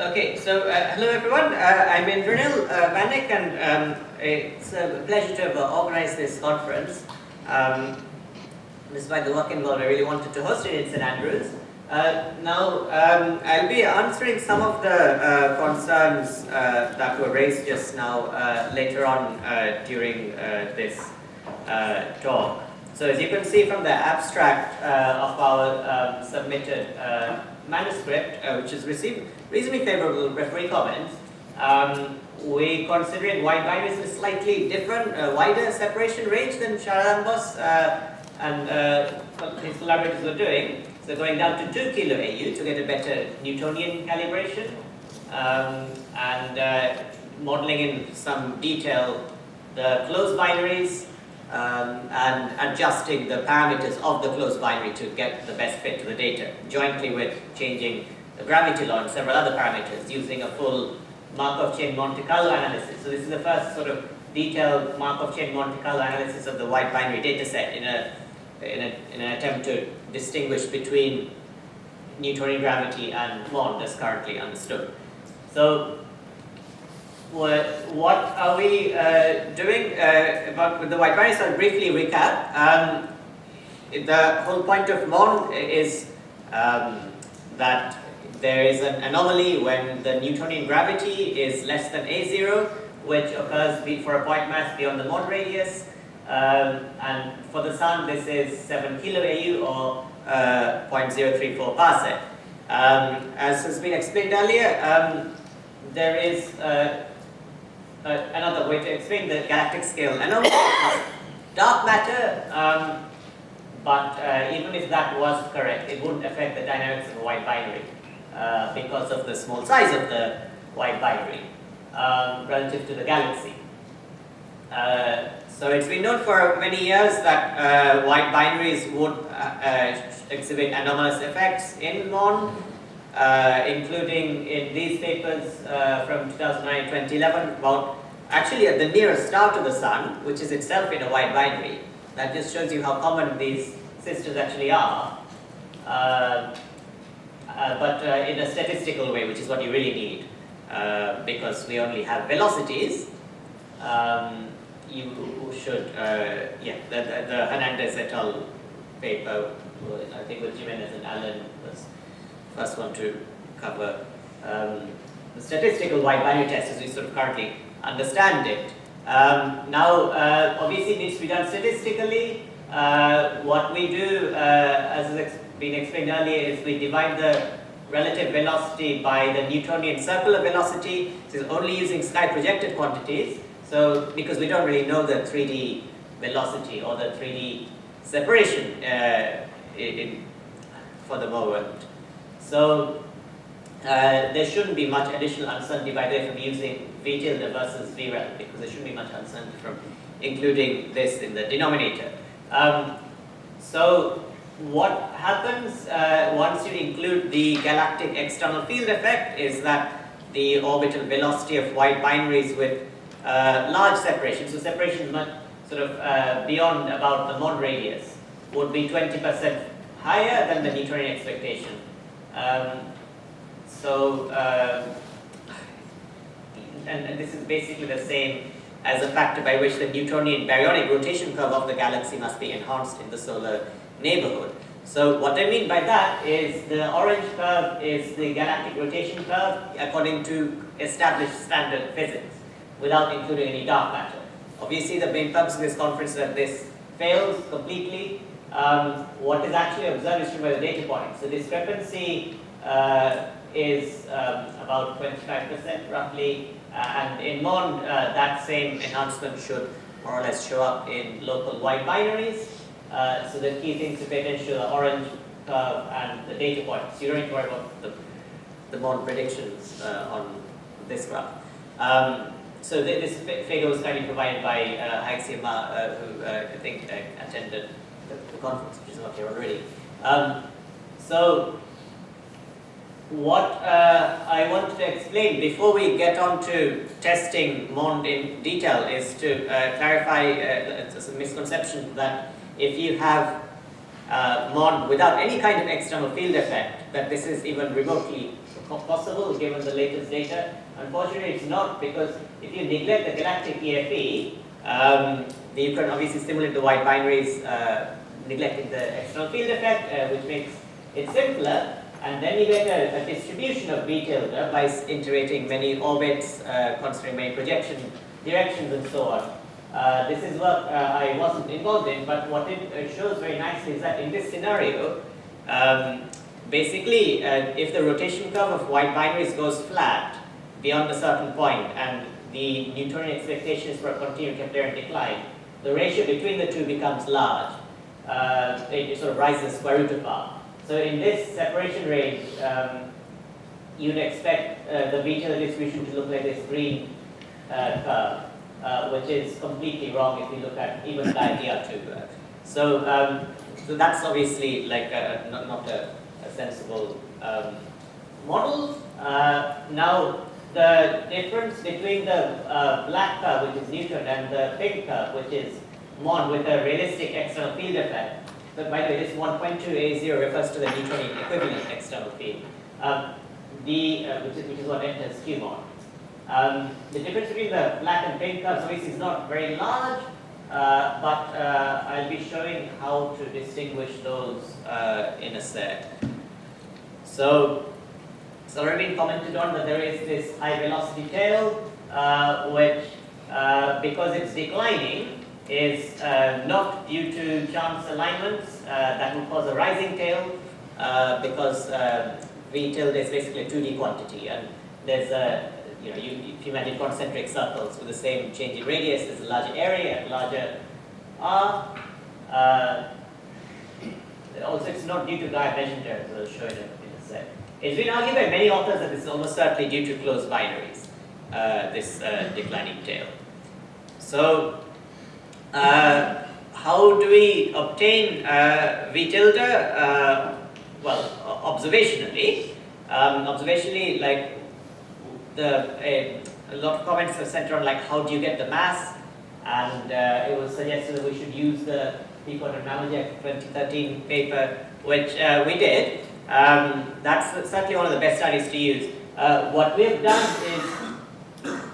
Okay, so hello everyone. I'm Indranil Banik, and it's a pleasure to have organized this conference. Despite the work involved, I really wanted to host it in St. Andrews. Now, I'll be answering some of the concerns that were raised just now later on during this talk. So as you can see from the abstract of our submitted manuscript, which has received reasonably favorable referee comments, we considering wide binaries with slightly different, wider separation range than Charambos and his collaborators were doing. So going down to 2 kilo AU to get a better Newtonian calibration, and modeling in some detail the closed binaries, and adjusting the parameters of the closed binary to get the best fit to the data, jointly with changing the gravity law and several other parameters using a full Markov Chain Monte Carlo analysis. So this is the first sort of detailed Markov Chain Monte Carlo analysis of the wide binary data set in an attempt to distinguish between Newtonian gravity and MOND as currently understood. So what are we doing with the wide binaries? So I'll briefly recap. The whole point of MOND is that there is an anomaly when the Newtonian gravity is less than A0, which occurs for a point mass beyond the MOND radius. And for the Sun, this is 7 kilo AU or 0.034 parsec. As has been explained earlier, there is another way to explain the galactic scale anomaly. Dark matter, but even if that was correct, it wouldn't affect the dynamics of a wide binary because of the small size of the wide binary relative to the galaxy. So it's been known for many years that wide binaries would exhibit anomalous effects in MOND, including in these papers from 2009 and 2011 about actually at the nearest star to the Sun, which is itself in a wide binary. That just shows you how common these systems actually are, but in a statistical way, which is what you really need, because we only have velocities. You should, the Hernandez et al. Paper, I think with Jimenez and Allen, was the first one to cover the statistical wide binary test as we sort of currently understand it. Now, obviously, it needs to be done statistically. What we do, as has been explained earlier, is we divide the relative velocity by the Newtonian circular velocity. This is only using sky projected quantities. So, because we don't really know the 3D velocity or the 3D separation for the moment. So, there shouldn't be much additional uncertainty by the way from using V tilde versus VREL, because there shouldn't be much uncertainty from including this in the denominator. So, what happens once you include the galactic external field effect is that the orbital velocity of wide binaries with large separations, so separations much sort of beyond about the MOND radius, would be 20% higher than the Newtonian expectation. And this is basically the same as a factor by which the Newtonian baryonic rotation curve of the galaxy must be enhanced in the solar neighborhood. So what I mean by that is the orange curve is the galactic rotation curve according to established standard physics, without including any dark matter. Obviously, the main purpose of this conference is that this fails completely. What is actually observed is shown by the data points. The discrepancy is about 25% roughly, and in MOND, that same enhancement should more or less show up in local wide binaries. So the key things to pay attention to the orange curve and the data points. You don't need to worry about the MOND predictions on this graph. So this figure was kindly provided by Arxiv, who I think attended the conference, which is not here already. So what I want to explain before we get on to testing MOND in detail is to clarify a misconception that if you have MOND without any kind of external field effect, that this is even remotely possible given the latest data. Unfortunately, it's not, because if you neglect the galactic EFE, you can obviously simulate the wide binaries, neglecting the external field effect, which makes it simpler. And then you get a distribution of V tilde by iterating many orbits, considering many projection directions, and so on. This is work I wasn't involved in, but what it shows very nicely is that in this scenario, basically, if the rotation curve of wide binaries goes flat beyond a certain point, and the Newtonian expectation is for a continued Keplerian decline, the ratio between the two becomes large. It sort of rises square root of r. So in this separation range, you'd expect the V tilde distribution to look like this green curve, which is completely wrong if you look at even Gaia DR3. So that's obviously like not a sensible model. Now, the difference between the black curve, which is Newton, and the pink curve, which is MOND with a realistic external field effect. But by the way, this 1.2 A0 refers to the Newtonian equivalent external field, which is what enters Q mod. The difference between the black and pink curves obviously is not very large, but I'll be showing how to distinguish those in a sec. So it's already been commented on that there is this high velocity tail, which, because it's declining, is not due to chance alignments that will cause a rising tail, because V tilde is basically a 2D quantity, and there's a, if you imagine concentric circles with the same change in radius, there's a larger area and larger r. Also, it's not due to Gaia measurement errors, I'll show it in a sec. It's been argued by many authors that this is almost certainly due to closed binaries, this declining tail. So, how do we obtain V tilde? Well, observationally. Observationally, like a lot of comments are centered on like how do you get the mass, and it was suggested that we should use the Pittordis and Sutherland 2013 paper, which we did. That's certainly one of the best studies to use. What we have done is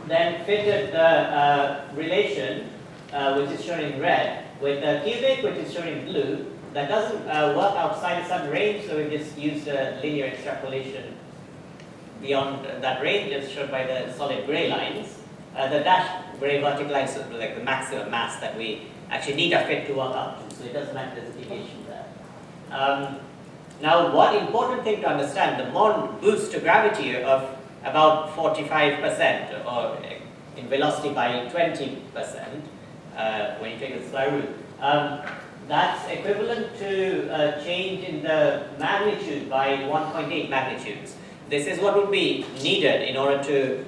then fitted the relation, which is shown in red, with the cubic, which is shown in blue. That doesn't work outside a certain range, so we just used a linear extrapolation beyond that range, as shown by the solid gray lines. The dashed gray vertical lines are like the maximum mass that we actually need a fit to work out to, so it doesn't matter there's a deviation there. Now, one important thing to understand, the MOND boosts to gravity of about 45%, or in velocity by 20%, when you take the square root. That's equivalent to a change in the magnitude by 1.8 magnitudes. This is what would be needed in order to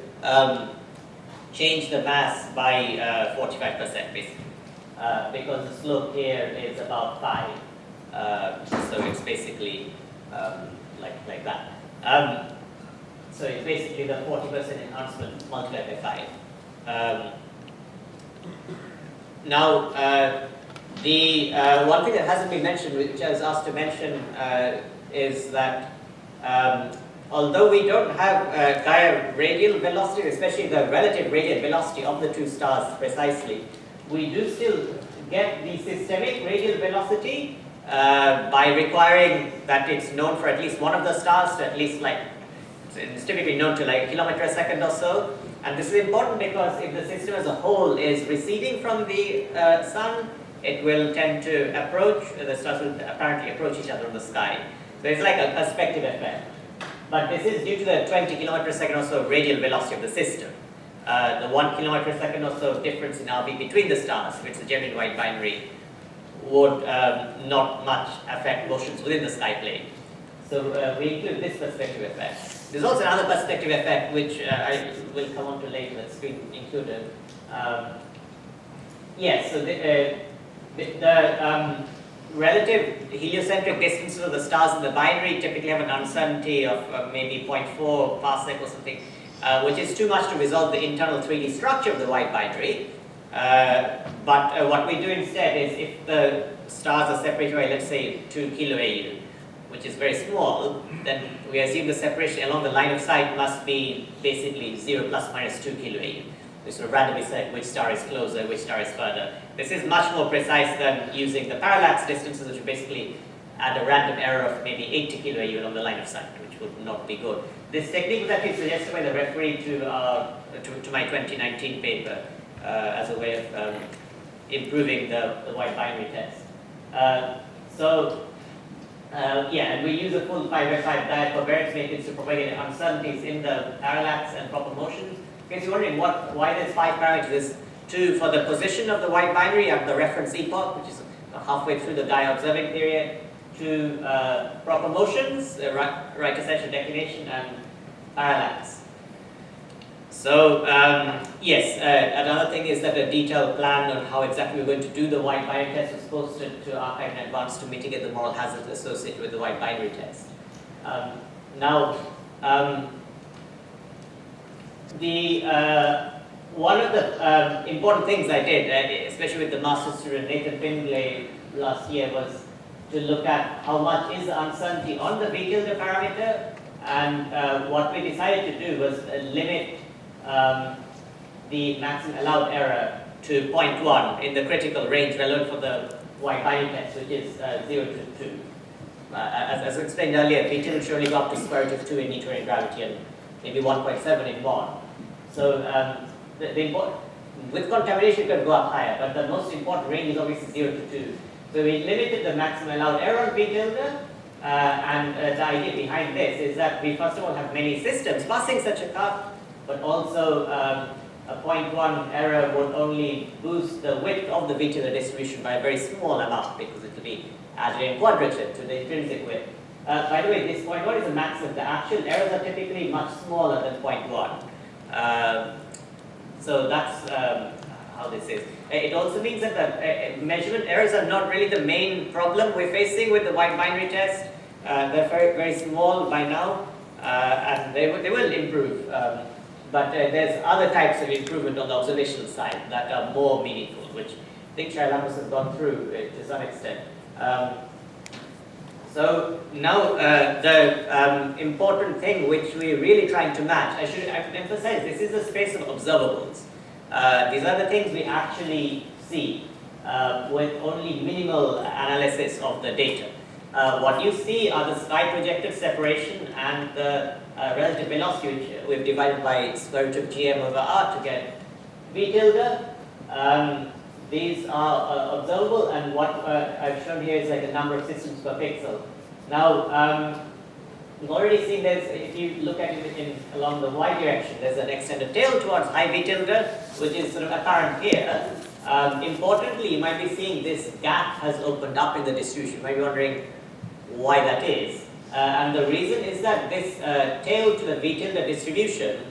change the mass by 45%, basically, because the slope here is about 5. So it's basically like that. So it's basically the 40% enhancement multiplied by 5. Now, the one thing that hasn't been mentioned, which I was asked to mention, is that although we don't have Gaia radial velocity, especially the relative radial velocity of the two stars precisely, we do still get the systemic radial velocity by requiring that it's known for at least one of the stars to at least it's typically known to like a kilometer a second or so. And this is important because if the system as a whole is receding from the sun, it will tend to approach, the stars will apparently approach each other in the sky. So it's like a perspective effect. But this is due to the 20 kilometer a second or so radial velocity of the system. The 1 kilometer a second or so difference in RV between the stars, which is a genuine wide binary, would not much affect motions within the sky plane. So we include this perspective effect. There's also another perspective effect which I will come on to later, that's been included. Yes, so the relative heliocentric distances of the stars in the binary typically have an uncertainty of maybe 0.4 parsec or something, which is too much to resolve the internal 3D structure of the wide binary. But what we do instead is if the stars are separated by, let's say, 2 kilo AU, which is very small, then we assume the separation along the line of sight must be basically 0 plus minus 2 kiloev. We sort of randomly select which star is closer, which star is further. This is much more precise than using the parallax distances, which basically add a random error of maybe 80 kiloev along the line of sight, which would not be good. This technique was actually suggested by the referee to my 2019 paper as a way of improving the wide binary test. Yeah, and we use a full 5x5 diet for various methods to propagate uncertainties in the parallax and proper motions. In case you're wondering why there's 5 parameters, there's 2 for the position of the wide binary at the reference epoch, which is halfway through the Gaia observing period, 2 proper motions, right essential declination, and parallax. So yes, another thing is that a detailed plan on how exactly we're going to do the wide binary test was posted to Arxiv in advance to mitigate the moral hazards associated with the wide binary test. One of the important things I did, especially with the master's student Nathan Findlay last year, was to look at how much is the uncertainty on the V tilde parameter, and what we decided to do was limit the maximum allowed error to 0.1 in the critical range relevant for the wide binary test, which is 0 to 2. As explained earlier, V tilde should only go up to square root of 2 in Newtonian gravity and maybe 1.7 in MOND. So with contamination it could go up higher, but the most important range is obviously 0 to 2. So we limited the maximum allowed error on V tilde, and the idea behind this is that we first of all have many systems passing such a curve, but also a 0.1 error would only boost the width of the V tilde distribution by a very small amount because it will be added in quadrature to the intrinsic width. By the way, this 0.1 is the maximum. The actual errors are typically much smaller than 0.1. So that's how this is. It also means that the measurement errors are not really the main problem we're facing with the wide binary test. They're very, very small by now, and they will improve. But there's other types of improvement on the observational side that are more meaningful, which I think Shai Lambus has gone through to some extent. So now the important thing which we're really trying to match, I should emphasize, this is the space of observables. These are the things we actually see with only minimal analysis of the data. What you see are the sky projected separation and the relative velocity, which we've divided by square root of gm over r to get V tilde. These are observable, and what I've shown here is like the number of systems per pixel. Now, you've already seen this, if you look at it along the y direction, there's an extended tail towards high V tilde, which is sort of apparent here. Importantly, you might be seeing this gap has opened up in the distribution. You might be wondering why that is. And the reason is that this tail to the V tilde distribution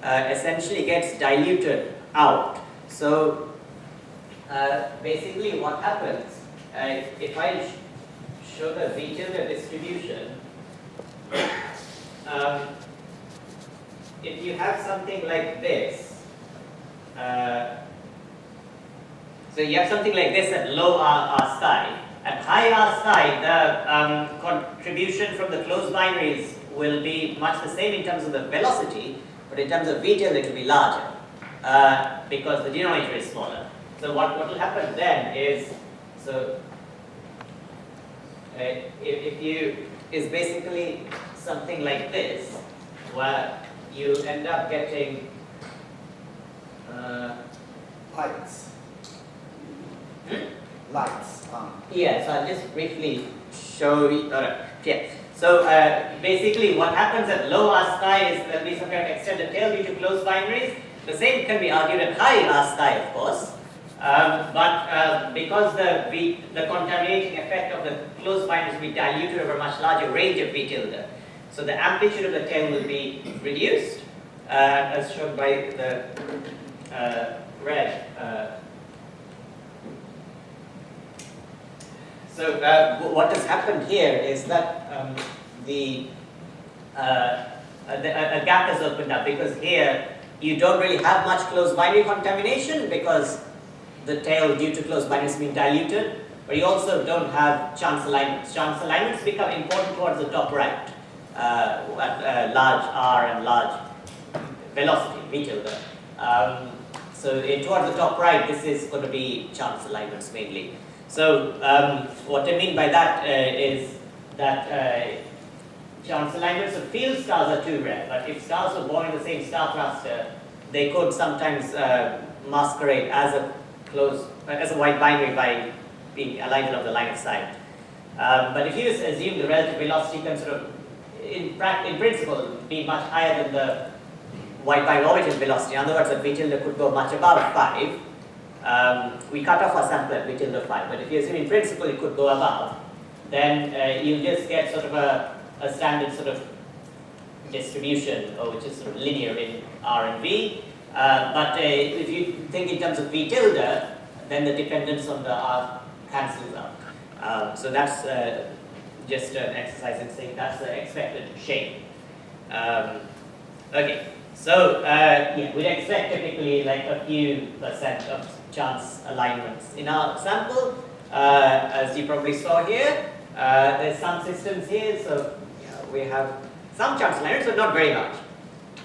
essentially gets diluted out. So basically what happens, if I show the V tilde distribution, if you have something like this, so you have something like this at low R sky. At high R sky, the contribution from the closed binaries will be much the same in terms of the velocity, but in terms of V tilde it will be larger because the denominator is smaller. So what will happen then is, so if you is basically something like this, where you end up getting lights. Lights. Yeah, so I'll just briefly show you. Yeah. So basically, what happens at low R sky is there will be some kind of extended tail due to closed binaries. The same can be argued at high R sky, of course. But because the contaminating effect of the closed binaries will be diluted over a much larger range of V tilde, so the amplitude of the tail will be reduced, as shown by the red. So what has happened here is that a gap has opened up, because here you don't really have much closed binary contamination because the tail due to closed binaries has been diluted. but you also don't have chance alignments. Chance alignments become important towards the top right, at large r and large velocity, v tilde. So towards the top right, this is going to be chance alignments mainly. So what I mean by that is that chance alignments of field stars are too rare, but if stars were born in the same star cluster, they could sometimes masquerade as a white binary by being aligned along the line of sight. But if you assume the relative velocity can sort of, in principle, be much higher than the white binary orbital velocity, in other words, that v tilde could go much above 5. We cut off our sample at v tilde 5, but if you assume in principle it could go above, then you just get sort of a standard sort of distribution, which is sort of linear in R and V. But if you think in terms of v tilde, then the dependence on the R cancels out. So that's just an exercise in saying that's the expected shape. Okay, so yeah, we'd expect typically like a few % of chance alignments in our sample. As you probably saw here, there's some systems here, so we have some chance alignments, but not very much.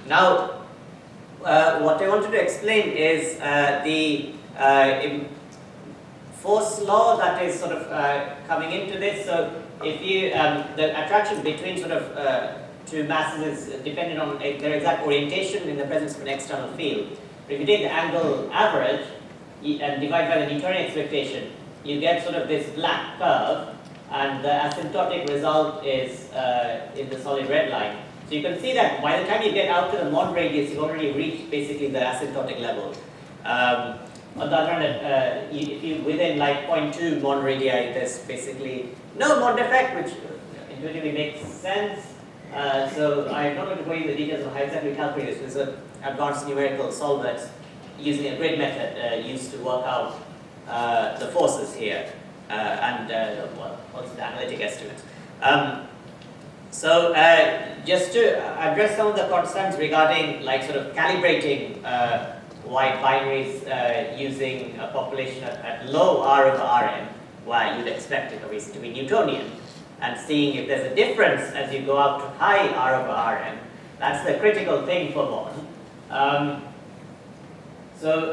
Now, what I wanted to explain is the force law that is sort of coming into this. So if you, the attraction between sort of two masses is dependent on their exact orientation in the presence of an external field. But if you take the angle average and divide by the Newtonian expectation, you get sort of this black curve, and the asymptotic result is in the solid red line. So you can see that by the time you get out to the MOND radius, you've already reached basically the asymptotic level. On the other hand, if you within like 0.2 MOND radii, there's basically no MOND effect, which intuitively makes sense. So I'm not going to go into the details of how exactly we calculate this. There's an advanced numerical solver using a grid method used to work out the forces here and well, also the analytic estimates. So just to address some of the concerns regarding like sort of calibrating white binaries using a population at low R over Rm, where you'd expect it obviously to be Newtonian, and seeing if there's a difference as you go up to high R over Rm. That's the critical thing for MOND. So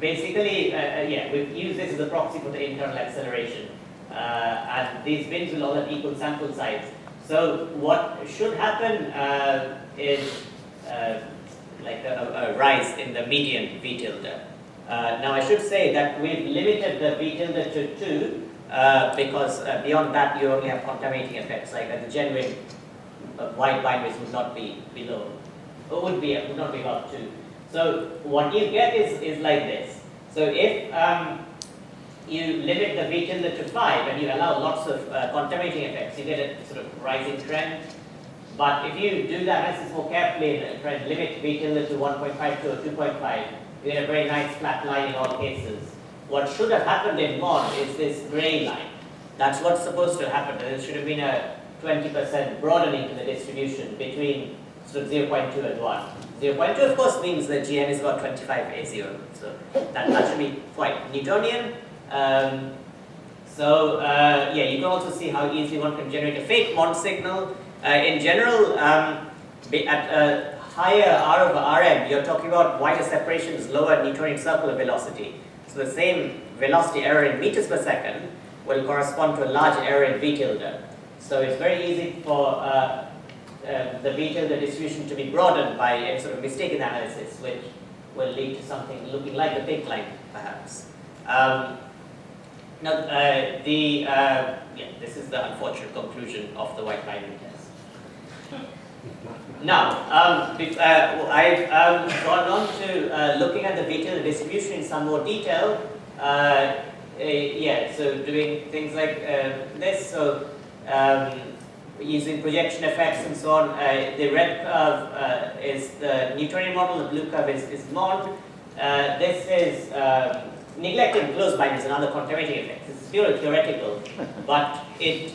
basically, yeah, we've used this as a proxy for the internal acceleration, and these bins will all have equal sample size. So what should happen is like a rise in the median v tilde. Now I should say that we've limited the v tilde to 2 because beyond that you only have contaminating effects, like the genuine white binaries would not be below, or would not be above 2. So what you get is like this. So if you limit the v tilde to 5 and you allow lots of contaminating effects, you get a sort of rising trend. But if you do the analysis more carefully and try and limit v tilde to 1.5 to 2.5, you get a very nice flat line in all cases. What should have happened in MOND is this gray line. That's what's supposed to happen. There should have been a 20% broadening to the distribution between sort of 0.2 and 1. 0.2 of course means that GN is about 25 A0. So that should be quite Newtonian. Yeah, you can also see how easily one can generate a fake MOND signal. In general, at a higher R over Rm, you're talking about wider separations, lower Newtonian circular velocity. So the same velocity error in meters per second will correspond to a large error in v tilde. So it's very easy for the v tilde distribution to be broadened by a sort of mistaken analysis, which will lead to something looking like the pink line, perhaps. Now, yeah, this is the unfortunate conclusion of the white binary test. Now, I've gone on to looking at the v tilde distribution in some more detail. Yeah, so doing things like this. So using projection effects and so on. The red curve is the Newtonian model. The blue curve is MOND. This is neglecting closed binaries and other contaminating effects. It's purely theoretical, but it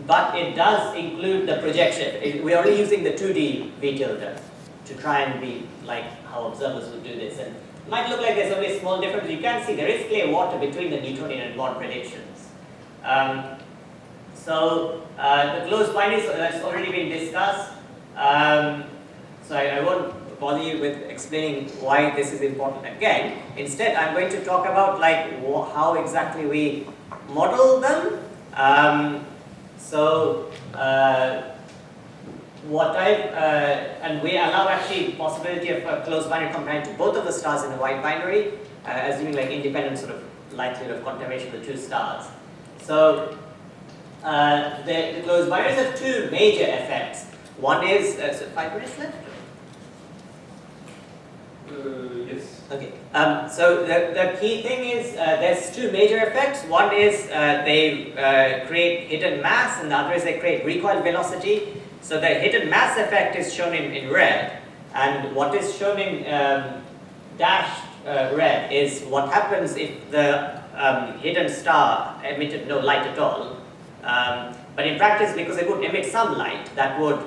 does include the projection. We're only using the 2D v tilde to try and be like how observers would do this. And might look like there's only a small difference. You can see there is clear water between the Newtonian and MOND predictions. The closed binaries, that's already been discussed. So I won't bother you with explaining why this is important again. Instead, I'm going to talk about like how exactly we model them. And we allow actually possibility of a closed binary comparing to both of the stars in a wide binary, assuming like independent sort of likelihood of contamination of the two stars. So the closed binaries have two major effects. One is, so 5 minutes left? Yes. Okay. So the key thing is there's two major effects. One is they create hidden mass, and the other is they create recoil velocity. So the hidden mass effect is shown in red, and what is shown in dashed red is what happens if the hidden star emitted no light at all. But in practice, because it would emit some light, that would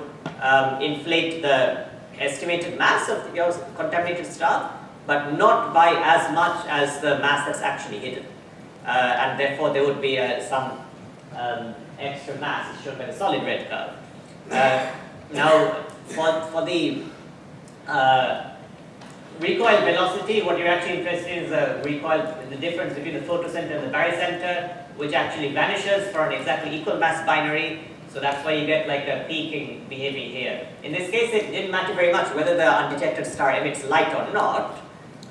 inflate the estimated mass of your contaminated star, but not by as much as the mass that's actually hidden. And therefore, there would be some extra mass shown by the solid red curve. Now, for the recoil velocity, what you're actually interested in is the difference between the photocenter and the barycenter, which actually vanishes for an exactly equal mass binary. So that's why you get like a peaking behavior here. In this case, it didn't matter very much whether the undetected star emits light or not.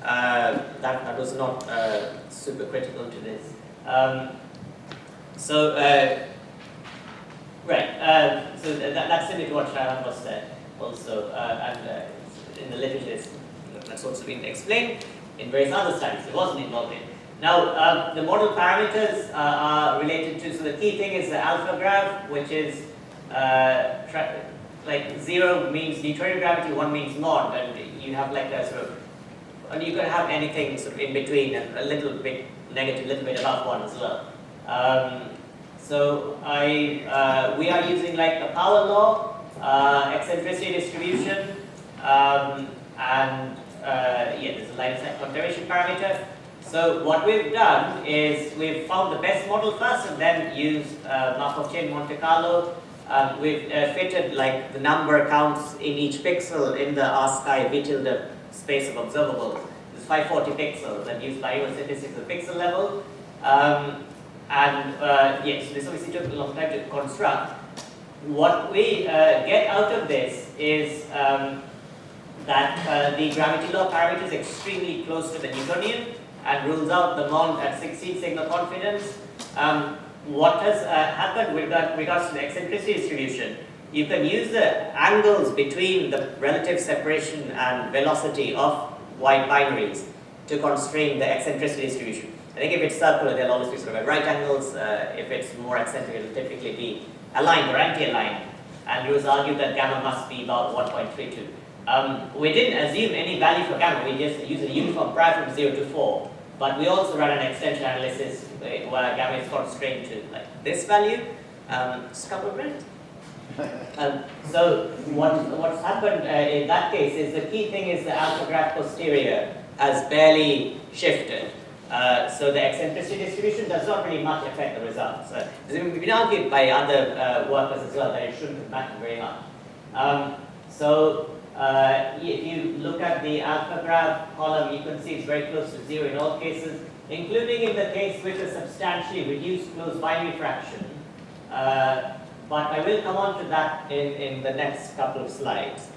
That was not super critical to this. So that's similar to what Shravan was said also, and in the literature that's also been explained in various other studies. It wasn't involved in. Now, the model parameters are related to, so the key thing is the αgrav, which is like 0 means Newtonian gravity, 1 means MOND, and you have like a sort of, and you can have anything sort of in between and a little bit negative, a little bit above 1 as well. We are using like a power law, eccentricity distribution, there's a line of sight conservation parameter. So what we've done is we've found the best model first and then used Markov Chain Monte Carlo. We've fitted like the number counts in each pixel in the R-sky V tilde space of observables. It's 540 pixels and used by statistics at the pixel level. So this obviously took a long time to construct. What we get out of this is that the gravity law parameter is extremely close to the Newtonian and rules out the MOND at 16 signal confidence. What has happened with regards to the eccentricity distribution, you can use the angles between the relative separation and velocity of wide binaries to constrain the eccentricity distribution. I think if it's circular, there'll always be sort of at right angles. If it's more eccentric, it'll typically be aligned or anti-aligned. And it was argued that gamma must be about 1.32. We didn't assume any value for gamma. We just used a uniform prior from 0 to 4. But we also ran an extension analysis where gamma is constrained to like this value. Just a couple of minutes. So what's happened in that case is the key thing is the αgrav posterior has barely shifted. So the eccentricity distribution does not really much affect the results. It's been argued by other workers as well that it shouldn't matter very much. If you look at the αgrav column, you can see it's very close to 0 in all cases, including in the case with a substantially reduced closed binary fraction. But I will come on to that in the next couple of slides.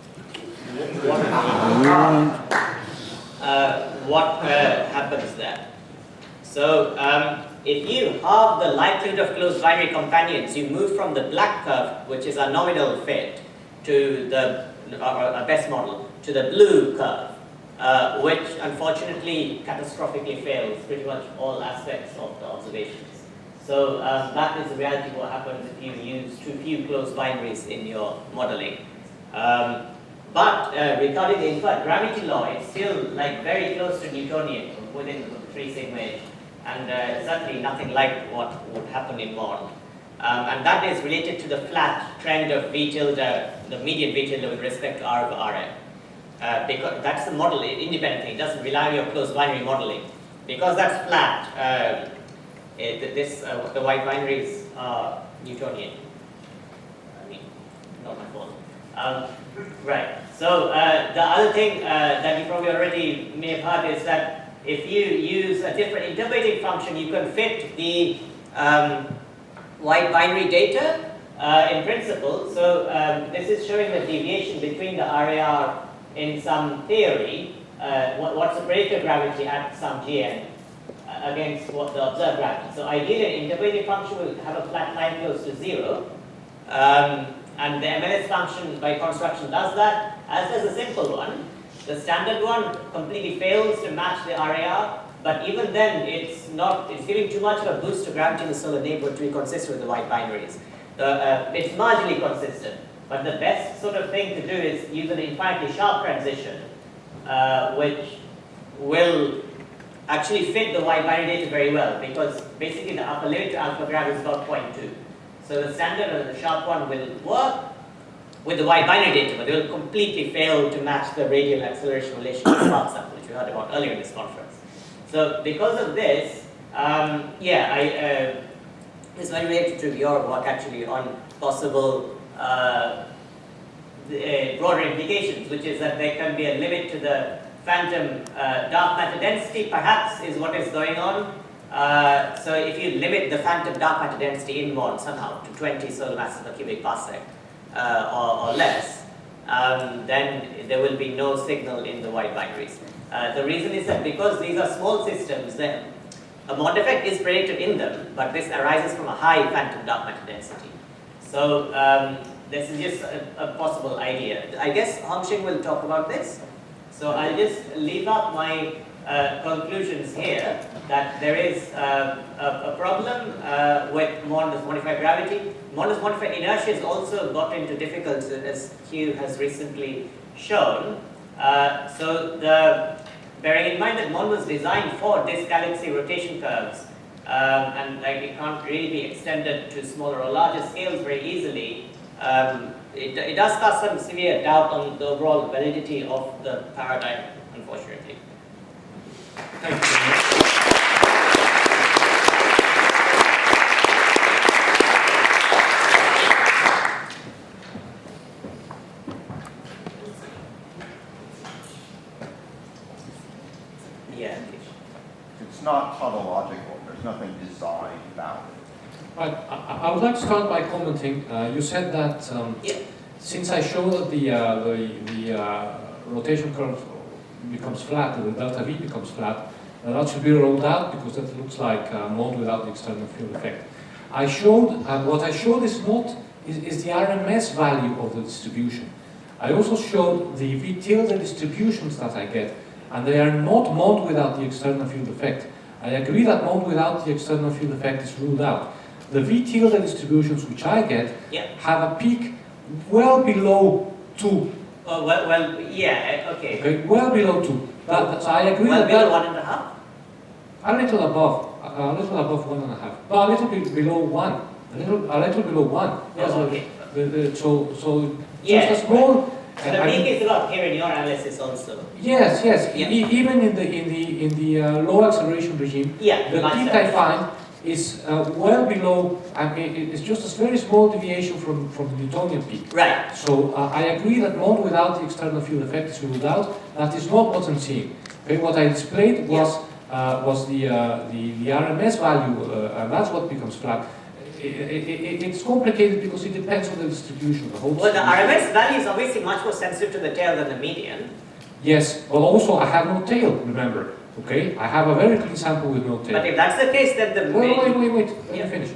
What happens there? So if you halve the likelihood of closed binary companions, you move from the black curve, which is a nominal fit, to the best model, to the blue curve, which unfortunately catastrophically fails pretty much all aspects of the observations. So that is the reality of what happens if you use too few closed binaries in your modeling. But regarding the inferred gravity law, it's still like very close to Newtonian within the 3 sigma age, and certainly nothing like what would happen in MOND. And that is related to the flat trend of V tilde, the median V tilde with respect to R of Rm. because that's the model independently. It doesn't rely on your closed binary modeling. Because that's flat, the white binaries are Newtonian. I mean, not my fault. Right. So the other thing that you probably already may have heard is that if you use a different interpolating function, you can fit the white binary data in principle. So this is showing the deviation between the RAR in some theory. What's the predicted gravity at some Gn against what the observed gravity. So ideally, an interpolating function will have a flat line close to 0. And the MNRAS function by construction does that, as does a simple one. The standard one completely fails to match the RAR, but even then it's giving too much of a boost to gravity in the solar neighborhood to be consistent with the white binaries. It's marginally consistent, but the best sort of thing to do is use an infinitely sharp transition, which will actually fit the white binary data very well, because basically the upper limit to alpha grav is about 0.2. So the standard and the sharp one will work with the white binary data, but they will completely fail to match the radial acceleration relation to spark sample, which we heard about earlier in this conference. So because of this, it's very related to your work actually on possible broader implications, which is that there can be a limit to the phantom dark matter density, perhaps, is what is going on. So if you limit the phantom dark matter density in MOND somehow to 20 solar masses per cubic parsec or less, then there will be no signal in the white binaries. The reason is that because these are small systems, then a MOND effect is predicted in them, but this arises from a high phantom dark matter density. So this is just a possible idea. I guess Hongxing will talk about this. So I'll just leave up my conclusions here, that there is a problem with MOND modified gravity. MOND modified inertia has also got into difficulties, as Hugh has recently shown. Bearing in mind that MOND was designed for disk galaxy rotation curves, and it can't really be extended to smaller or larger scales very easily, it does cast some severe doubt on the overall validity of the paradigm, unfortunately. Thank you very much. Yeah. It's not tautological. There's nothing designed about it. Right. I would like to start by commenting. You said that since I showed that the rotation curve becomes flat, and the delta V becomes flat, that should be rolled out because that looks like MOND without the external field effect. I showed what I showed is the RMS value of the distribution. I also showed the V tilde distributions that I get, and they are not MOND without the external field effect. I agree that MOND without the external field effect is ruled out. The V tilde distributions which I get have a peak well below 2. Okay, well below 2. So I agree well that below 1.5? a little above 1.5. No, a little bit below 1. A little below 1. Yes, okay. So just a small. So the peak is a lot here in your analysis also. Yes. Yeah. Even in the low acceleration regime, the peak I find is well below. I mean, it's just a very small deviation from the Newtonian peak. Right. So I agree that MOND without the external field effect is ruled out. That is not what I'm seeing. Okay, what I displayed was the RMS value, and that's what becomes flat. It's complicated because it depends on the distribution. The RMS value is obviously much more sensitive to the tail than the median. Yes, but also I have no tail, remember. Okay, I have a very clean sample with no tail. But if that's the case, then the Wait, let me finish.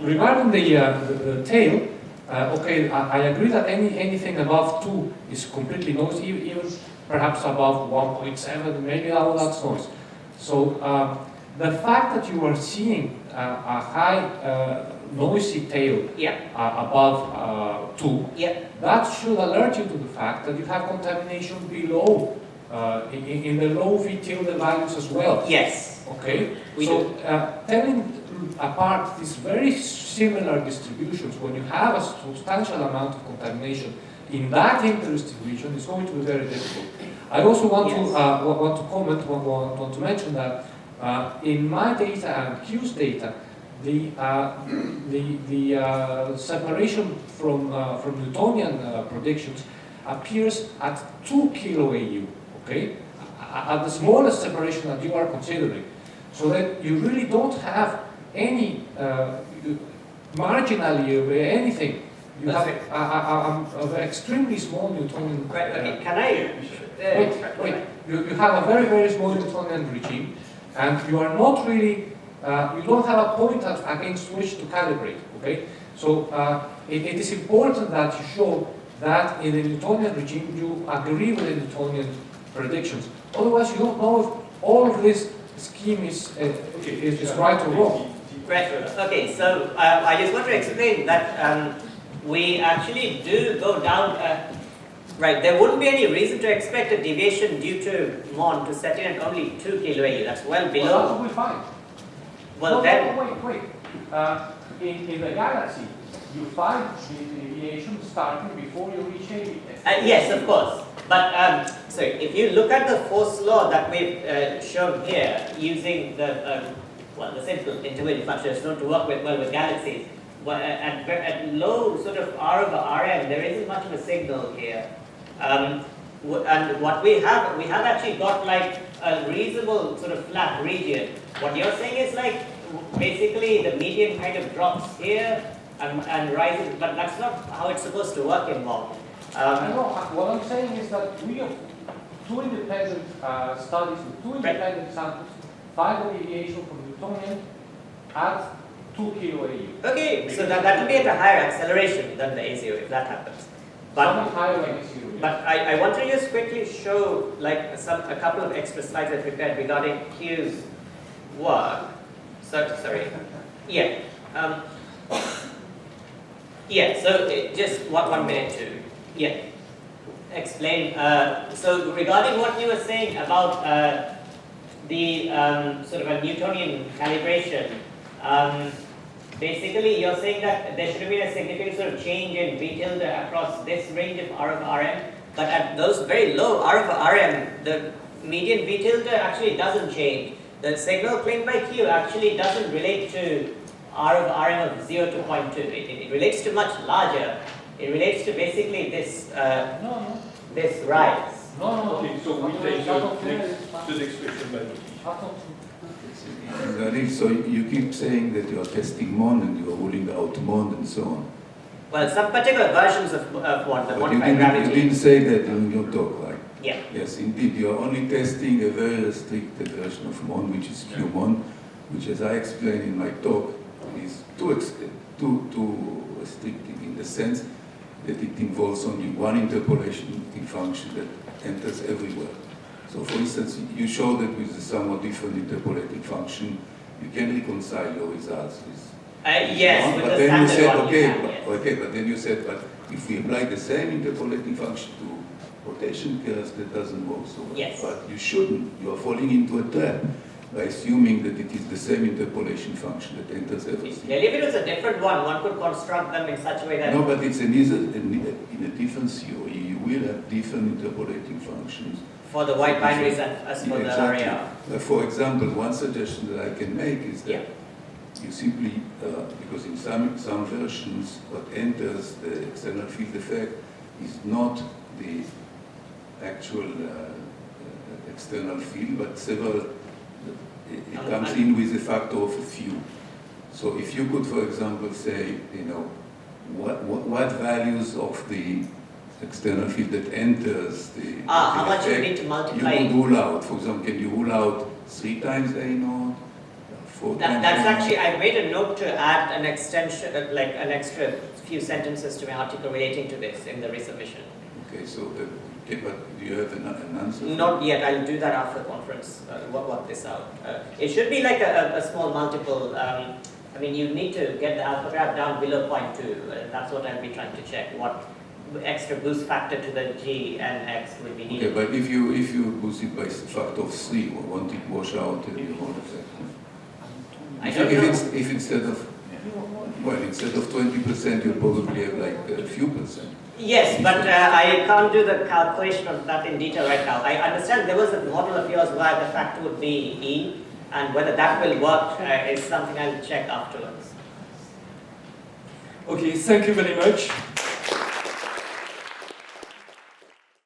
Regarding the tail, okay, I agree that anything above 2 is completely noisy, even perhaps above 1.7, maybe that's noise. So the fact that you are seeing a high noisy tail above 2, that should alert you to the fact that you have contamination below, in the low V tilde values as well. Yes. Okay? Telling apart these very similar distributions, when you have a substantial amount of contamination in that interesting region, it's going to be very difficult. I also want to want to mention that in my data and Q's data, the separation from Newtonian predictions appears at 2 kilo AU, okay? At the smallest separation that you are considering. So that you really don't have any marginally anything. You have an extremely small Newtonian. Right, okay, can I? Wait. You have a very, very small Newtonian regime, and you are not really, you don't have a point against which to calibrate, okay? So it is important that you show that in the Newtonian regime you agree with the Newtonian predictions. Otherwise, you don't know if all of this scheme is right or wrong. Right, okay, so I just want to explain that we actually do go down, right, there wouldn't be any reason to expect a deviation due to MOND to set in at only 2 kilo AU. That's well below. Well, that will be fine. Well, then. Wait. In the galaxy, you find the deviation starting before you reach AV. Yes, of course. But so if you look at the force law that we've shown here, using the the simple interpolating function is known to work well with galaxies. At low sort of R over Rm, there isn't much of a signal here. And what we have actually got like a reasonable sort of flat region. What you're saying is like basically the median kind of drops here and rises, but that's not how it's supposed to work in MOND. What I'm saying is that we have two independent studies with two independent samples, find the deviation from Newtonian at 2 kilo AU. Okay, so that will be at a higher acceleration than the A0 if that happens. Somewhat higher than A0. Yes. But I want to just quickly show like a couple of extra slides I prepared regarding Q's work. So sorry. Yeah. So just one minute to explain. So regarding what you were saying about the sort of a Newtonian calibration, basically you're saying that there should have been a significant sort of change in V tilde across this range of R over Rm, but at those very low R over Rm, the median V tilde actually doesn't change. The signal claimed by Q actually doesn't relate to R over Rm of 0 to 0.2. It relates to much larger. It relates to basically this this rise. Okay, so we take the next question by Indranil, so you keep saying that you are testing MOND and you are ruling out MOND and so on. Well, some particular versions of MOND, the But modified gravity. you didn't say that in your talk, right? Yeah. Yes, indeed. You are only testing a very restricted version of MOND, which is QMOND, which, as I explained in my talk, is too restrictive in the sense that it involves only one interpolation function that enters everywhere. So, for instance, you showed that with a somewhat different interpolating function, you can reconcile your results with. Yes, MOND, with but the then you standard said, one. okay, but then you said, but if we apply the same interpolating function to rotation curves, that doesn't work so well. Yes. But you shouldn't. You are falling into a trap by assuming that it is the same interpolation function that enters everything. If it was a different one could construct them in such a way that. No, but it's in a different theory. You will have different interpolating functions. For the white binaries as for the area. For example, one suggestion that I can make is that Yeah. you simply, because in some versions, what enters the external field effect is not the actual external field, but several. It comes in with a factor of a few. So if you could, for example, say, what values of the external field that enters the how much effect you need to multiply? you would rule out. For example, can you rule out 3 times A naught, 4 times That's A naught? actually, I made a note to add an extension, like an extra few sentences to my article relating to this in the resubmission. Okay, so but do you have an answer? Not yet, I'll do that after the conference, work this out. It should be like a small multiple. I mean, you need to get the alpha graph down below 0.2, and that's what I'll be trying to check. What extra boost factor to the G and X would be needed. Okay, but if you boost it by a factor of 3, won't it wash out the whole effect? I don't know. If instead of Well, instead of 20%, you'll probably have like a few percent. Yes, but I can't do the calculation of that in detail right now. I understand there was a model of yours where the factor would be E, and whether that will work is something I'll check afterwards. Okay, thank you very much.